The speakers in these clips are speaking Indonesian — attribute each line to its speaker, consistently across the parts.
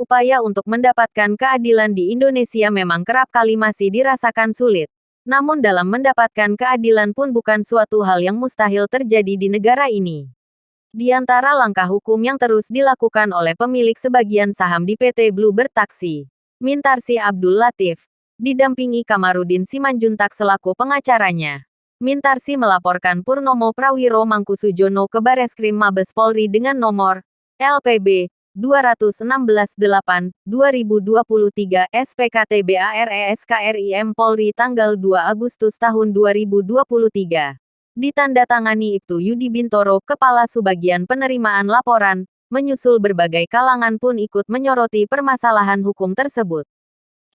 Speaker 1: upaya untuk mendapatkan keadilan di Indonesia memang kerap kali masih dirasakan sulit. Namun dalam mendapatkan keadilan pun bukan suatu hal yang mustahil terjadi di negara ini. Di antara langkah hukum yang terus dilakukan oleh pemilik sebagian saham di PT Bluebird Taksi, Mintarsi Abdul Latif, didampingi Kamarudin Simanjuntak selaku pengacaranya. Mintarsi melaporkan Purnomo Prawiro Mangkusujono ke Bareskrim Mabes Polri dengan nomor LPB 216-8-2023 SPKTBARESKRIM Polri tanggal 2 Agustus tahun 2023. Ditandatangani Ibtu Yudi Bintoro, Kepala Subbagian Penerimaan Laporan, menyusul berbagai kalangan pun ikut menyoroti permasalahan hukum tersebut.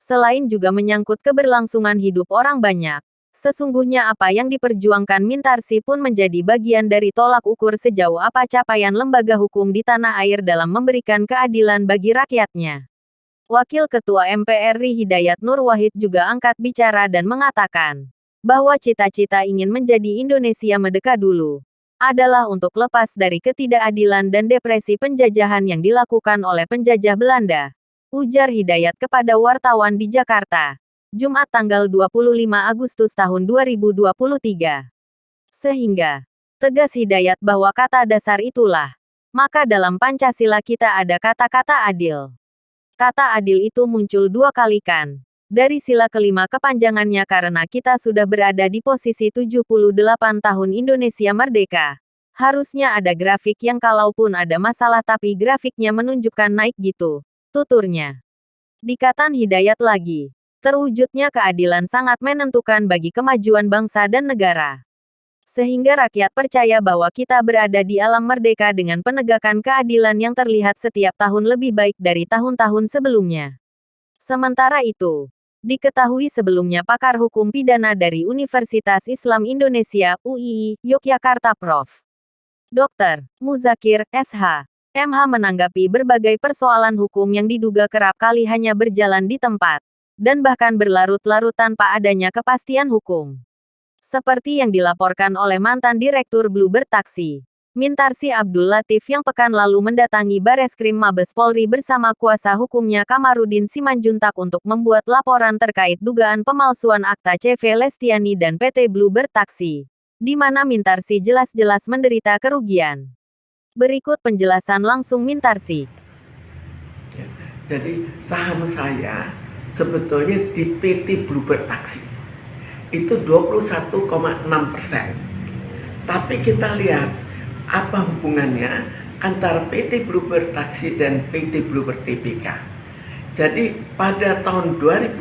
Speaker 1: Selain juga menyangkut keberlangsungan hidup orang banyak. Sesungguhnya apa yang diperjuangkan Mintarsi pun menjadi bagian dari tolak ukur sejauh apa capaian lembaga hukum di tanah air dalam memberikan keadilan bagi rakyatnya. Wakil Ketua MPR RI Hidayat Nur Wahid juga angkat bicara dan mengatakan bahwa cita-cita ingin menjadi Indonesia merdeka dulu adalah untuk lepas dari ketidakadilan dan depresi penjajahan yang dilakukan oleh penjajah Belanda. Ujar Hidayat kepada wartawan di Jakarta, Jumat tanggal 25 Agustus tahun 2023. Sehingga, tegas Hidayat bahwa kata dasar itulah, maka dalam Pancasila kita ada kata-kata adil. Kata adil itu muncul 2 kali kan, dari sila kelima kepanjangannya karena kita sudah berada di posisi 78 tahun Indonesia merdeka. Harusnya ada grafik yang kalaupun ada masalah tapi grafiknya menunjukkan naik gitu, tuturnya. Dikatan Hidayat lagi. Terwujudnya keadilan sangat menentukan bagi kemajuan bangsa dan negara. Sehingga rakyat percaya bahwa kita berada di alam merdeka dengan penegakan keadilan yang terlihat setiap tahun lebih baik dari tahun-tahun sebelumnya. Sementara itu, diketahui sebelumnya pakar hukum pidana dari Universitas Islam Indonesia, UII, Yogyakarta Prof. Dr. Muzakir, SH. MH menanggapi berbagai persoalan hukum yang diduga kerap kali hanya berjalan di tempat dan bahkan berlarut-larut tanpa adanya kepastian hukum. Seperti yang dilaporkan oleh mantan Direktur Bluebird Taksi, Mintarsi Abdul Latif yang pekan lalu mendatangi Bareskrim Mabes Polri bersama kuasa hukumnya Kamarudin Simanjuntak untuk membuat laporan terkait dugaan pemalsuan akta CV Lestiani dan PT Bluebird Taksi, di mana Mintarsi jelas-jelas menderita kerugian. Berikut penjelasan langsung Mintarsi.
Speaker 2: Jadi saham saya sebetulnya di PT Bluebird Taksi itu 21,6%. Tapi kita lihat apa hubungannya antara PT Bluebird Taksi dan PT Bluebird Tbk. Jadi pada tahun 2001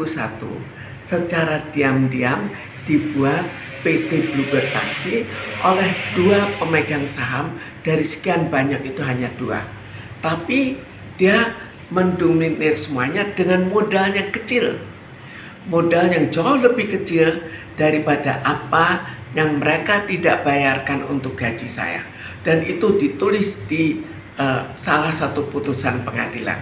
Speaker 2: secara diam-diam dibuat PT Bluebird Taksi oleh 2 pemegang saham, dari sekian banyak itu hanya 2. Tapi dia mendominir semuanya dengan modal yang kecil. Modal yang jauh lebih kecil daripada apa yang mereka tidak bayarkan untuk gaji saya. Dan itu ditulis di salah satu putusan pengadilan.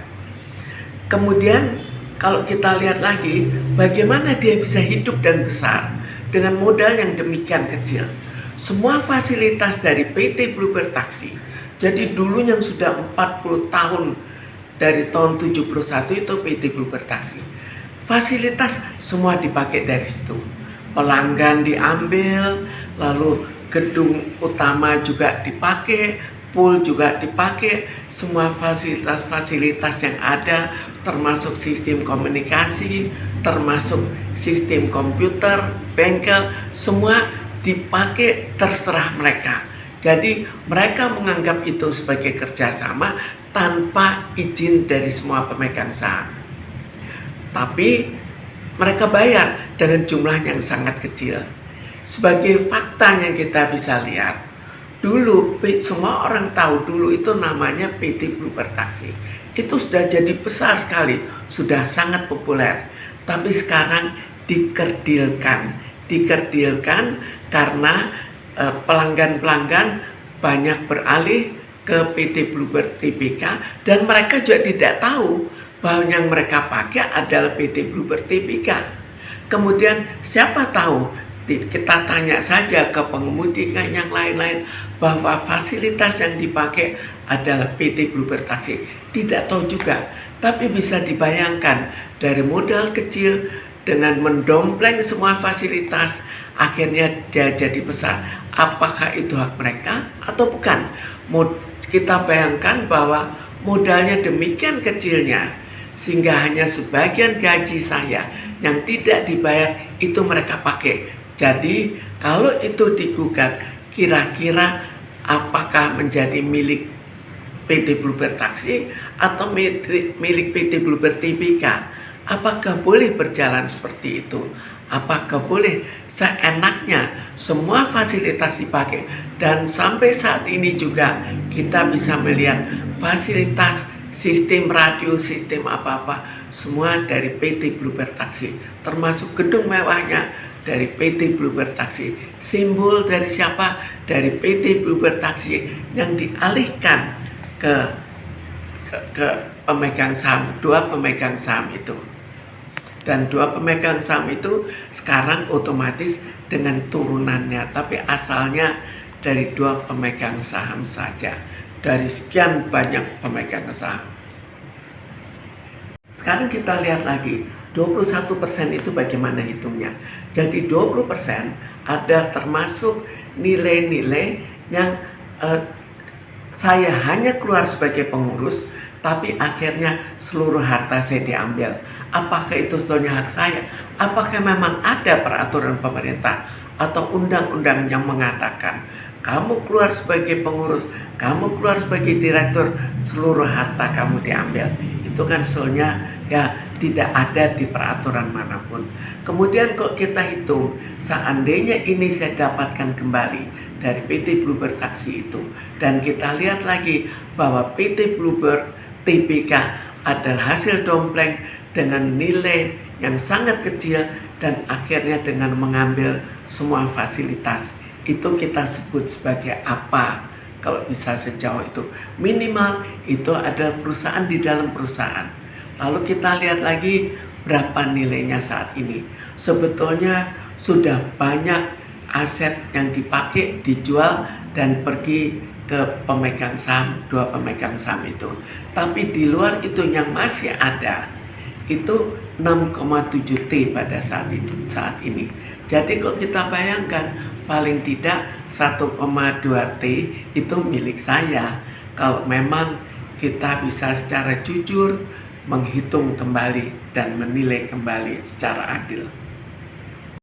Speaker 2: Kemudian kalau kita lihat lagi, bagaimana dia bisa hidup dan besar dengan modal yang demikian kecil. Semua fasilitas dari PT Bluebird Taksi, jadi dulu yang sudah 40 tahun, dari tahun 71 itu PT Bluebird Taksi. Fasilitas semua dipakai dari situ. Pelanggan diambil, lalu gedung utama juga dipakai, pool juga dipakai, semua fasilitas-fasilitas yang ada, termasuk sistem komunikasi, termasuk sistem komputer, bengkel, semua dipakai terserah mereka. Jadi mereka menganggap itu sebagai kerjasama tanpa izin dari semua pemegang saham. Tapi mereka bayar dengan jumlah yang sangat kecil. Sebagai fakta yang kita bisa lihat, dulu semua orang tahu dulu itu namanya PT Bluebird Taksi. Itu sudah jadi besar sekali, sudah sangat populer. Tapi sekarang dikerdilkan karena pelanggan-pelanggan banyak beralih ke PT Bluebird Tbk, dan mereka juga tidak tahu bahwa yang mereka pakai adalah PT Bluebird Tbk. Kemudian siapa tahu, kita tanya saja ke pengemudi yang lain-lain bahwa fasilitas yang dipakai adalah PT Bluebird Taksi. Tidak tahu juga, Tapi bisa dibayangkan dari modal kecil dengan mendompleng semua fasilitas, akhirnya dia jadi besar. Apakah itu hak mereka atau bukan? Kita bayangkan bahwa modalnya demikian kecilnya, sehingga hanya sebagian gaji saya yang tidak dibayar itu mereka pakai. Jadi kalau itu digugat, kira-kira apakah menjadi milik PT Bluebird Taksi atau milik PT Bluebird Tbk? Apakah boleh berjalan seperti itu? Apakah boleh seenaknya semua fasilitas dipakai? Dan sampai saat ini juga kita bisa melihat fasilitas sistem radio, sistem apa-apa semua dari PT Bluebird Taksi, termasuk gedung mewahnya dari PT Bluebird Taksi. Simbol dari siapa? Dari PT Bluebird Taksi yang dialihkan ke pemegang saham, dua pemegang saham itu. Dan dua pemegang saham itu sekarang otomatis dengan turunannya, tapi asalnya dari dua pemegang saham saja, dari sekian banyak pemegang saham. Sekarang kita lihat lagi, 21% itu bagaimana hitungnya. Jadi 20% ada termasuk nilai-nilai yang saya hanya keluar sebagai pengurus, tapi akhirnya seluruh harta saya diambil. Apakah itu sebetulnya hak saya? Apakah memang ada peraturan pemerintah atau undang-undang yang mengatakan kamu keluar sebagai pengurus, kamu keluar sebagai direktur, seluruh harta kamu diambil? Itu kan sebetulnya ya tidak ada di peraturan manapun. Kemudian kok kita hitung, seandainya ini saya dapatkan kembali dari PT Bluebird Taksi itu, dan kita lihat lagi bahwa PT Bluebird Tbk adalah hasil dompleng dengan nilai yang sangat kecil dan akhirnya dengan mengambil semua fasilitas, itu kita sebut sebagai apa? Kalau bisa sejauh itu, minimal itu adalah perusahaan di dalam perusahaan. Lalu kita lihat lagi berapa nilainya saat ini. Sebetulnya sudah banyak aset yang dipakai, dijual, dan pergi ke pemegang saham, dua pemegang saham itu. Tapi di luar itu yang masih ada, itu 6,7 T pada saat ini. Jadi kalau kita bayangkan, paling tidak 1,2 T itu milik saya. Kalau memang kita bisa secara jujur menghitung kembali dan menilai kembali secara adil.